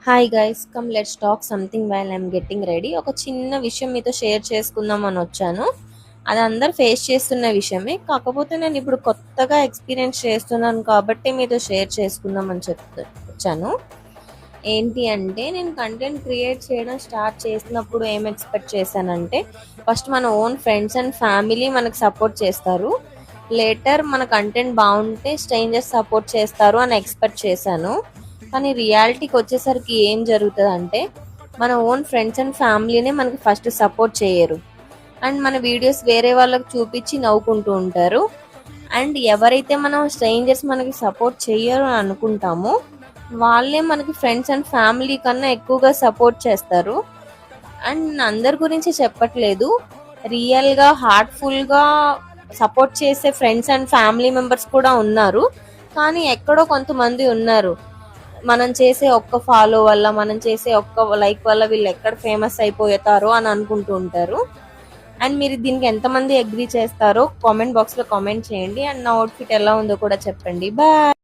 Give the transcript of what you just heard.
Hi guys, come let's talk something while I'm getting ready. ఒక చిన్న విషయం మీతో షేర్ చేసుకుందాం అని వచ్చాను. అది అందరు ఫేస్ చేస్తున్న విషయమే, కాకపోతే నేను ఇప్పుడు కొత్తగా ఎక్స్పీరియన్స్ చేస్తున్నాను కాబట్టి మీతో షేర్ చేసుకుందాం అని వచ్చాను. ఏంటి అంటే, నేను కంటెంట్ క్రియేట్ చేయడం స్టార్ట్ చేసినప్పుడు ఏం ఎక్స్పెక్ట్ చేశానంటే, ఫస్ట్ మన ఓన్ ఫ్రెండ్స్ అండ్ ఫ్యామిలీ మనకు సపోర్ట్ చేస్తారు, లేటర్ మన కంటెంట్ బాగుంటే స్ట్రేంజర్స్ సపోర్ట్ చేస్తారు అని ఎక్స్పెక్ట్ చేశాను. కానీ రియాలిటీకి వచ్చేసరికి ఏం జరుగుతుంది అంటే, మన ఓన్ ఫ్రెండ్స్ అండ్ ఫ్యామిలీనే మనకి ఫస్ట్ సపోర్ట్ చేయరు, అండ్ మన వీడియోస్ వేరే వాళ్ళకి చూపించి నవ్వుకుంటూ ఉంటారు. అండ్ ఎవరైతే మనం స్ట్రేంజర్స్ మనకి సపోర్ట్ చేయరు అని అనుకుంటామో, వాళ్ళే మనకి ఫ్రెండ్స్ అండ్ ఫ్యామిలీ కన్నా ఎక్కువగా సపోర్ట్ చేస్తారు. అండ్ అందరి గురించి చెప్పట్లేదు, రియల్గా హార్ట్ఫుల్గా సపోర్ట్ చేసే ఫ్రెండ్స్ అండ్ ఫ్యామిలీ మెంబర్స్ కూడా ఉన్నారు. కానీ ఎక్కడో కొంతమంది ఉన్నారు, మనం చేసే ఒక్క ఫాలో వల్ల, మనం చేసే ఒక్క లైక్ వల్ల వీళ్ళు ఎక్కడ ఫేమస్ అయిపోతారో అని అనుకుంటూ ఉంటారు. అండ్ మీరు దీనికి ఎంతమంది అగ్రీ చేస్తారో కామెంట్ బాక్స్లో కామెంట్ చేయండి. అండ్ నా అవుట్ఫిట్ ఎలా ఉందో కూడా చెప్పండి. బాయ్.